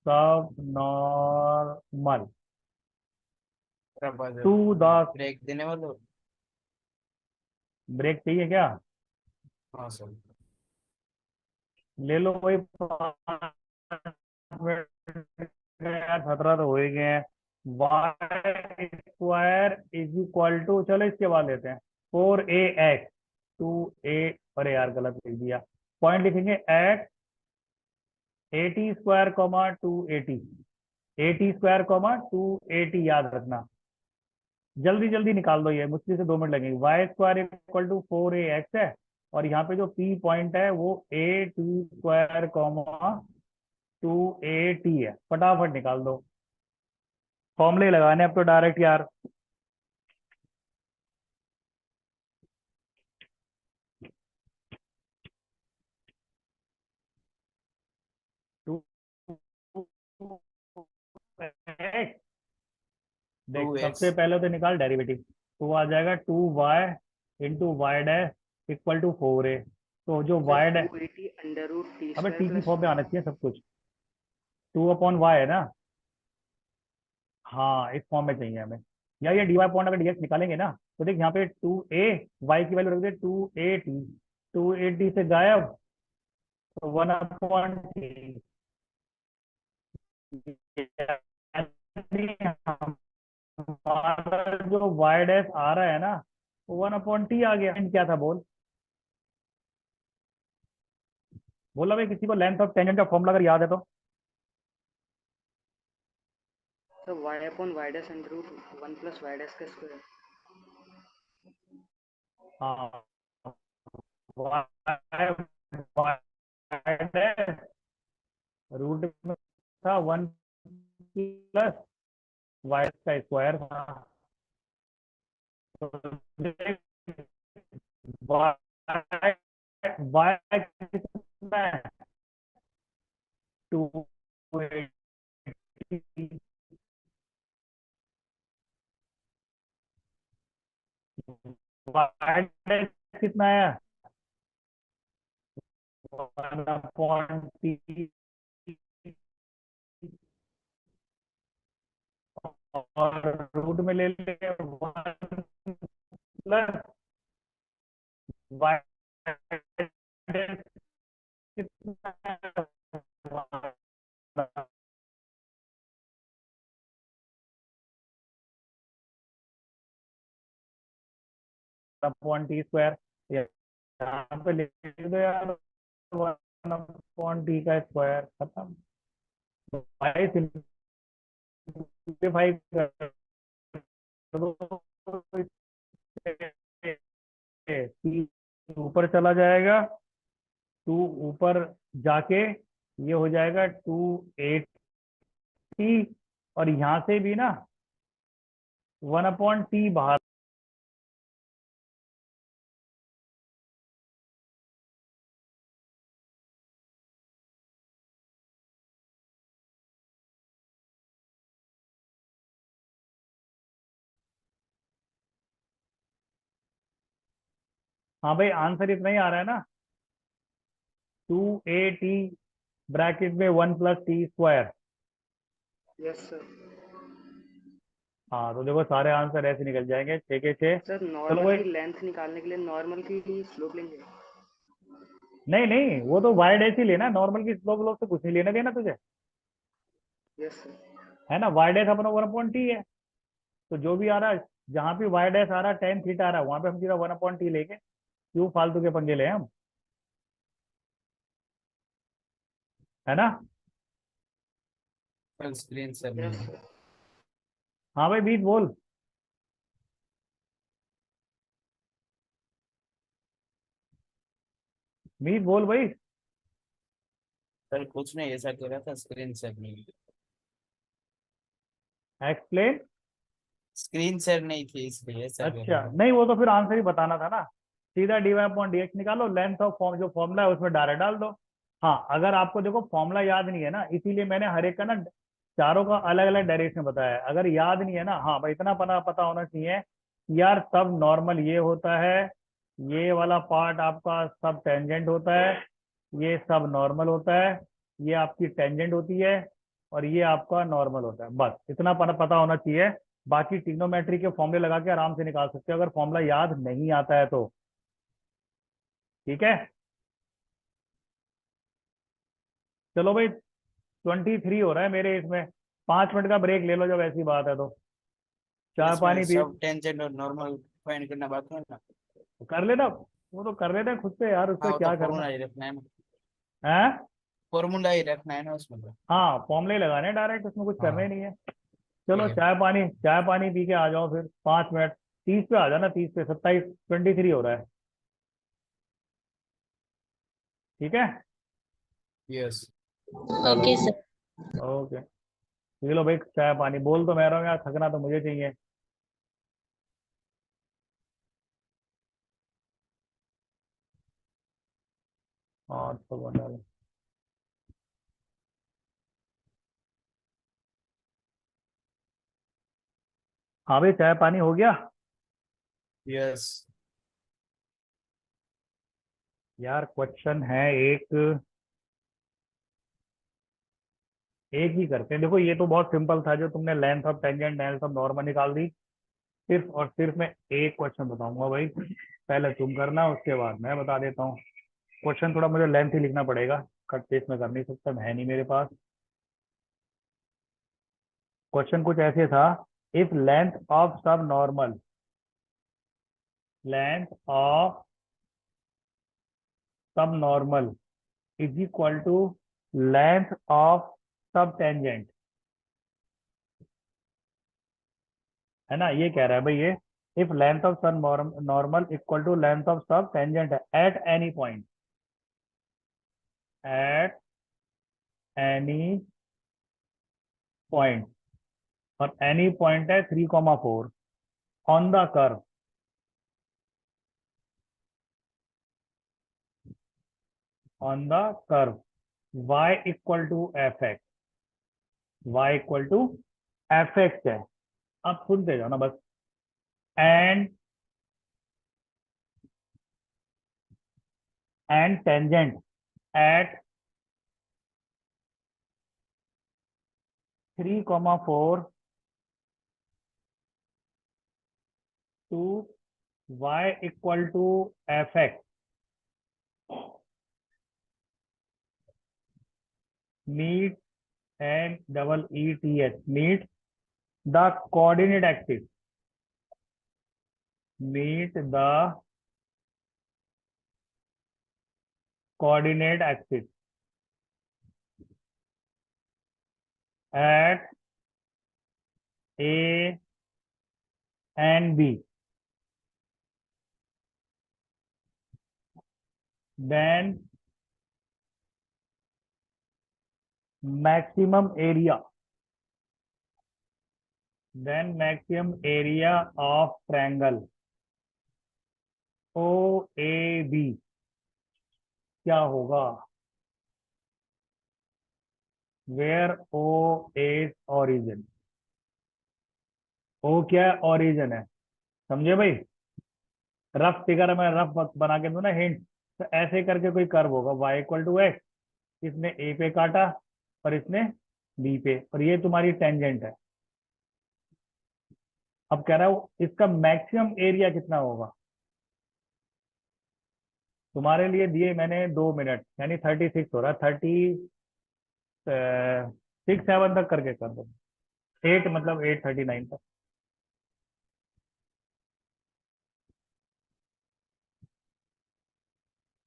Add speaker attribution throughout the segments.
Speaker 1: सब normal to the.
Speaker 2: Break देने वाले हो?
Speaker 1: ब्रेक चाहिए क्या?
Speaker 2: हाँ सर।
Speaker 1: ले लो वही 5 मिनट यार, 17 तो हो ही गए हैं। Y square is equal to, चलो इसके बाद लेते हैं 4ax 2a। अरे यार गलत लिख दिया। पॉइंट लिखेंगे x 80 square comma 280। 80 square comma 280 याद रखना। जल्दी जल्दी निकाल दो, ये मुश्किल से 2 मिनट लगेंगे। Y square equal to 4ax है, और यहाँ पे जो पी पॉइंट है वो 80 स्क्वायर कॉमा 280 है। फटाफट निकाल दो। फॉर्मूले लगाने अब तो डायरेक्ट यार। टू देख,
Speaker 2: टू
Speaker 1: सबसे
Speaker 2: एक्स
Speaker 1: पहले तो निकाल डेरिवेटिव। तो आ जाएगा 2y into Y dash equal to 4a। तो जो
Speaker 3: sir
Speaker 1: Y dash,
Speaker 3: 280 under root T
Speaker 1: अबे
Speaker 3: स्क्वायर
Speaker 1: टी की
Speaker 3: प्लस
Speaker 1: फॉर्म में आना चाहिए सब कुछ। 2/y है ना। हाँ इस फॉर्म में चाहिए हमें। या ये dy पॉइंट अगर dx निकालेंगे ना, तो देख यहाँ पे 2a, y की वैल्यू रख दे 280। 280 से गायब, तो 1/t। हमारा जो वाई डैश आ रहा है ना, वो 1/t आ गया। क्या था बोल? बोला भाई किसी को लेंथ ऑफ टेंजेंट का फॉर्मूला अगर याद है तो।
Speaker 3: Sir Y upon Y dash under root 1 plus Y dash का स्क्वायर।
Speaker 1: हाँ, वाई डैश रूट में था 1 प्लस वाई का स्क्वायर था। तो वाई वाई कितना है? 280। वाई डैश कितना है? 1/t। और रूट में ले ले 1 प्लस वाई कितना है? 1/t square. यहाँ पे लिख दो यार, 1/t का स्क्वायर, खत्म। भाई सिंप्लीफाई कर दो, T ऊपर चला जाएगा, 2 ऊपर जाके ये हो जाएगा 280। और यहाँ से भी ना 1/t बाहर। हाँ भाई आंसर इतना ही आ रहा है ना, 280 ब्रैकेट में 1 plus t square.
Speaker 3: Yes sir.
Speaker 1: हाँ तो देखो सारे आंसर ऐसे निकल जाएंगे 6 के 6।
Speaker 3: सर
Speaker 1: चलो
Speaker 3: नॉर्मल
Speaker 1: भाई,
Speaker 3: की लेंथ निकालने के लिए नॉर्मल की ही स्लोप लेंगे।
Speaker 1: नहीं नहीं, वो तो वाई डैश ही लेना, नॉर्मल की स्लोप व्लोप से कुछ नहीं लेना देना तुझे,
Speaker 3: यस सर।
Speaker 1: है ना। वाई डैश अपना 1/t है, तो जो भी आ रहा है, जहाँ भी वाई डैश आ रहा है, टेन थीटा आ रहा है, वहां पे हम सीधा 1/t लेंगे। क्यों फालतू के पंगे ले हम, है ना।
Speaker 2: फुल स्क्रीन सर
Speaker 3: यस
Speaker 2: नहीं है।
Speaker 3: सर।
Speaker 1: हाँ भाई बीच बोल। मीत बोल भाई।
Speaker 2: सर कुछ नहीं, ऐसा कह रहा था स्क्रीन शेयर नहीं है।
Speaker 1: एक्सप्लेन।
Speaker 2: स्क्रीन शेयर नहीं थी इसलिए ऐसा कह रहा
Speaker 1: अच्छा
Speaker 2: था।
Speaker 1: नहीं, वो तो फिर आंसर ही बताना था ना। सीधा dy/dx निकालो, लेंथ ऑफ फॉर्म जो फॉर्मूला है उसमें डायरेक्ट डाल दो। हाँ अगर आपको देखो फॉर्मूला याद नहीं है ना, इसीलिए मैंने हर एक का ना चारों का अलग अलग डायरेक्शन बताया है। अगर याद नहीं है ना, हाँ भाई इतना पता होना चाहिए यार, सब नॉर्मल ये होता है, ये वाला पार्ट आपका सब टेंजेंट होता है, ये सब नॉर्मल होता है, ये आपकी टेंजेंट होती है, और ये आपका नॉर्मल होता है। बस इतना पता होना चाहिए। बाकी ट्रिग्नोमेट्री के फॉर्मूले लगा के आराम से निकाल सकते हो अगर फॉर्मूला याद नहीं आता है तो। ठीक है, चलो भाई 23 हो रहा है मेरे इसमें। 5 मिनट का ब्रेक ले लो जब ऐसी बात है तो। चाय
Speaker 2: इसमें
Speaker 1: पानी पी
Speaker 2: सब टेंजेंट और नॉर्मल फाइंड करना बाकी है ना।
Speaker 1: कर लेना। वो तो कर लेते हैं खुद से यार,
Speaker 2: हाँ
Speaker 1: उसमें
Speaker 2: वो तो
Speaker 1: क्या करना
Speaker 2: फॉर्मूला ही रखना है ना।
Speaker 1: है।
Speaker 2: फॉर्मूला ही रखना है ना उसमें तो।
Speaker 1: हाँ फॉर्मूले ही लगाने डायरेक्ट, उसमें कुछ करना ही
Speaker 2: हाँ
Speaker 1: नहीं है। चलो
Speaker 2: ठीक है।
Speaker 1: चाय पानी पी के आ जाओ फिर। 5 मिनट, 30 पे आ जाना। 30 पे 27, 23 हो रहा है। ठीक है।
Speaker 2: यस।
Speaker 4: Okay sir.
Speaker 1: ओके, पी लो भाई चाय पानी। बोल तो मैं रहा हूँ यार, थकना तो मुझे चाहिए। और तो बता दो। हाँ भाई चाय पानी हो गया।
Speaker 2: यस।
Speaker 1: यार क्वेश्चन है एक, एक ही करते हैं। देखो ये तो बहुत सिंपल था, जो तुमने length of tangent length of normal निकाल दी। सिर्फ और सिर्फ मैं एक क्वेश्चन बताऊंगा भाई, पहले तुम करना उसके बाद मैं बता देता हूँ। क्वेश्चन थोड़ा मुझे लेंथ ही लिखना पड़ेगा, कट पेस्ट में कर नहीं सकता, है नहीं मेरे पास। क्वेश्चन कुछ ऐसे था, इफ लेंथ ऑफ सब नॉर्मल, लेंथ ऑफ सब normal is equal to length of सब टेंजेंट, है ना। ये कह रहा है भाई ये, इफ लेंथ ऑफ सब normal equal to length of सब tangent at any point, at any point, और एनी पॉइंट है 3,4 on the curve, on the curve y equal to F X, y equal to F X है। आप सुनते जाओ ना बस। And tangent at 3,4 to y equal to F X meet and double ETH meet the coordinate axis, meet the coordinate axis at A and B, then maximum area, then maximum area of triangle OAB क्या होगा, where O is origin, O क्या है, origin है। समझे भाई, rough figure में rough बना के दूं ना हिंट, तो ऐसे करके कोई कर्व होगा y इक्वल टू एक्स, इसने ए पे काटा और इसने बी पे, और ये तुम्हारी टेंजेंट है। अब कह रहा हूं इसका मैक्सिमम एरिया कितना होगा। तुम्हारे लिए दिए मैंने 2 मिनट, यानी 36 हो रहा है। 36 7 तक करके कर दो, 8 मतलब 8:39 तक।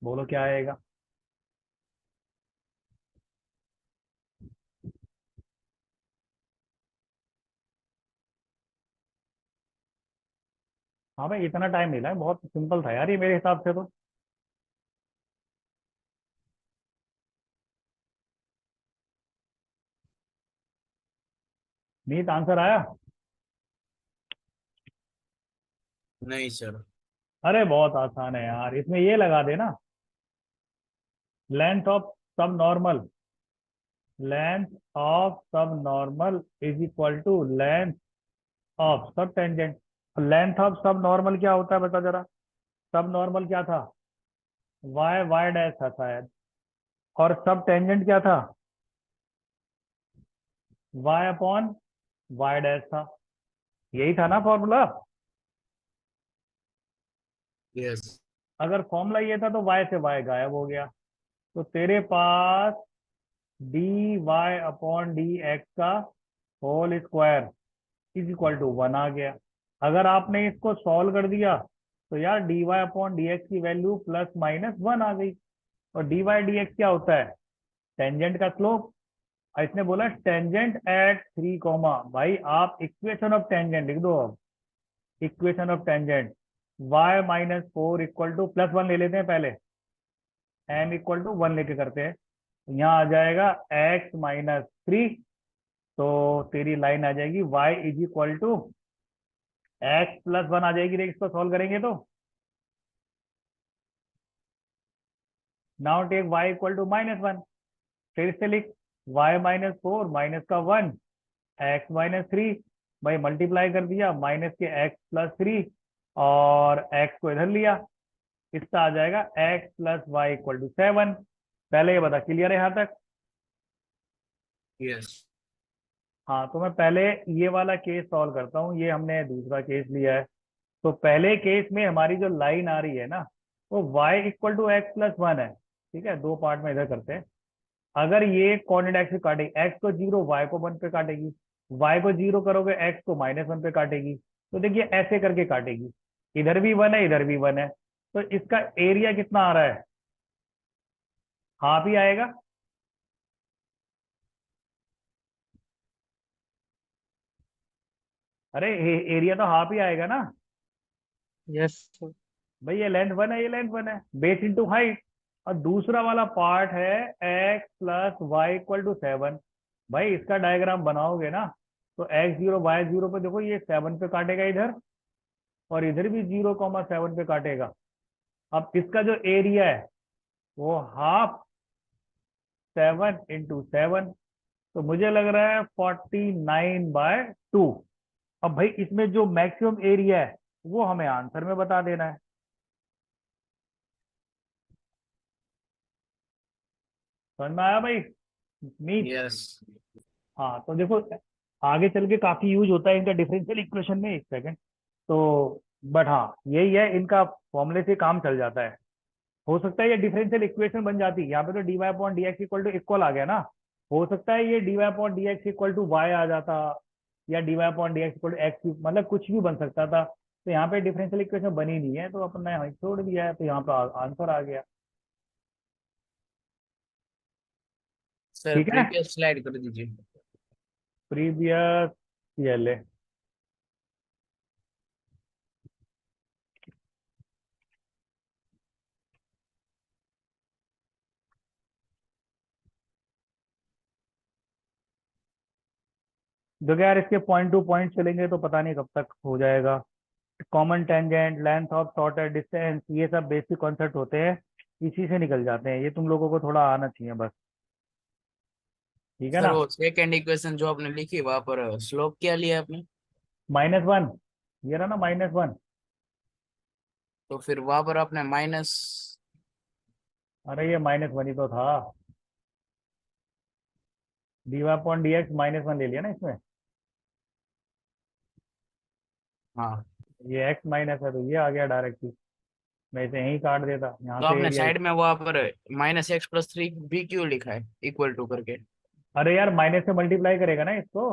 Speaker 1: बोलो क्या आएगा। हाँ भाई इतना टाइम नहीं लगा, बहुत सिंपल था यार ये मेरे हिसाब से तो। नीट आंसर आया।
Speaker 2: नहीं सर।
Speaker 1: अरे बहुत आसान है यार, इसमें ये लगा देना, लेंथ ऑफ सब नॉर्मल, लेंथ ऑफ सब normal is equal to length of सब टेंजेंट। लेंथ ऑफ सब नॉर्मल क्या होता है बता जरा। सब नॉर्मल क्या था, वाई वाई डैश था शायद, और सब टेंजेंट क्या था, y अपॉन y डैश था, यही था ना फॉर्मूला।
Speaker 2: यस
Speaker 1: अगर फॉर्मूला ये था तो y से y गायब हो गया, तो तेरे पास dy अपॉन डी एक्स का whole square is equal to 1 आ गया। अगर आपने इसको सॉल्व कर दिया तो यार dy अपॉन डी एक्स की वैल्यू प्लस माइनस 1 आ गई। और dy dx क्या होता है? टेंजेंट का स्लोप। इसने बोला टेंजेंट एट 3 कॉमा, भाई आप इक्वेशन ऑफ टेंजेंट लिख दो। अब equation of tangent y minus 4 equal two plus 1 ले लेते हैं पहले, m इक्वल टू 1 लेके करते हैं। यहाँ आ जाएगा x माइनस 3, तो तेरी लाइन आ जाएगी y is equal to x plus 1 आ जाएगी। देख इसको सॉल्व करेंगे तो now take y equal to minus 1, फिर से लिख y माइनस 4 माइनस का 1 x माइनस 3, भाई मल्टीप्लाई कर दिया माइनस के x प्लस 3 और x को इधर लिया, इसका आ जाएगा x plus Y equal to 7। पहले ये बता, क्लियर है यहाँ तक?
Speaker 2: यस
Speaker 1: हाँ, तो मैं पहले ये वाला केस सॉल्व करता हूँ। ये हमने दूसरा केस लिया है। तो पहले केस में हमारी जो लाइन आ रही है ना, वो y equal to X plus 1 है। ठीक है, दो पार्ट में इधर करते हैं। अगर ये कोऑर्डिनेट एक्स पे काटेगी, x को 0 y को 1 पे काटेगी, y को 0 करोगे x को माइनस 1 पे काटेगी। तो देखिए ऐसे करके काटेगी, इधर भी 1 है इधर भी 1 है, तो इसका एरिया कितना आ रहा है? हाफ ही आएगा। अरे एरिया तो हाफ ही आएगा ना।
Speaker 3: Yes sir.
Speaker 1: भाई ये लेंथ 1 है, ये लेंथ 1 है, बेस इंटू हाइट। और दूसरा वाला पार्ट है x plus Y equal to 7। भाई इसका डायग्राम बनाओगे ना, तो x0 y0 पे देखो ये 7 पे काटेगा इधर, और इधर भी 0,7 पे काटेगा। अब इसका जो एरिया है वो हाफ 7 इंटू 7, तो मुझे लग रहा है 49/2। अब भाई इसमें जो मैक्सिमम एरिया है वो हमें आंसर में बता देना है। समझ में आया भाई? मीत?
Speaker 2: यस
Speaker 1: हाँ, तो देखो आगे चल के काफी यूज होता है इनका डिफरेंशियल इक्वेशन में। एक सेकंड। तो बट हाँ, यही है, इनका फॉर्मूले से काम चल जाता है। हो सकता है ये डिफरेंशियल इक्वेशन बन जाती है, यहाँ पे तो D Y upon D X equal to equal आ गया ना। हो सकता है ये D Y upon D X equal to Y आ जाता, या D Y upon D X equal to X, मतलब कुछ भी बन सकता था। तो यहाँ पे डिफरेंशियल इक्वेशन बनी नहीं है, तो अपन ने वहीं छोड़ दिया है, तो यहाँ पे आंसर आ गया।
Speaker 2: सर,
Speaker 1: ठीक है,
Speaker 2: प्रीवियस स्लाइड कर दीजिए।
Speaker 1: प्रीवियस ये ले। देखो यार, इसके पॉइंट टू पॉइंट चलेंगे तो पता नहीं कब तक हो जाएगा। Common tangent, length of shortest distance, ये सब बेसिक कॉन्सेप्ट होते हैं, इसी से निकल जाते हैं। ये तुम लोगों को थोड़ा आना चाहिए बस। ठीक है
Speaker 2: सर
Speaker 1: ना?
Speaker 2: वो सेकंड इक्वेशन जो आपने लिखी वहां पर स्लोप क्या लिया आपने?
Speaker 1: -1, ये रहा ना -1।
Speaker 2: तो फिर वहां पर आपने माइनस।
Speaker 1: अरे ये -1 ही तो था, D Y upon D X -1 ले लिया ना इसमें।
Speaker 2: हाँ,
Speaker 1: ये x माइनस है तो ये आ गया डायरेक्टली। मैं इसे यहीं काट देता, यहाँ
Speaker 2: तो
Speaker 1: से
Speaker 2: आपने
Speaker 1: एरिया।
Speaker 2: साइड में वहां पर -x+3 भी क्यों लिखा है इक्वल टू करके?
Speaker 1: अरे यार माइनस से मल्टीप्लाई करेगा ना इसको।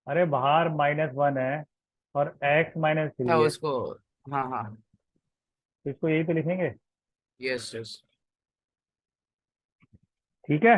Speaker 1: अरे बाहर -1 है और x
Speaker 2: था
Speaker 1: -3 है,
Speaker 2: उसको। हाँ हाँ।
Speaker 1: तो इसको यही तो लिखेंगे।
Speaker 2: Yes yes.
Speaker 1: ठीक है।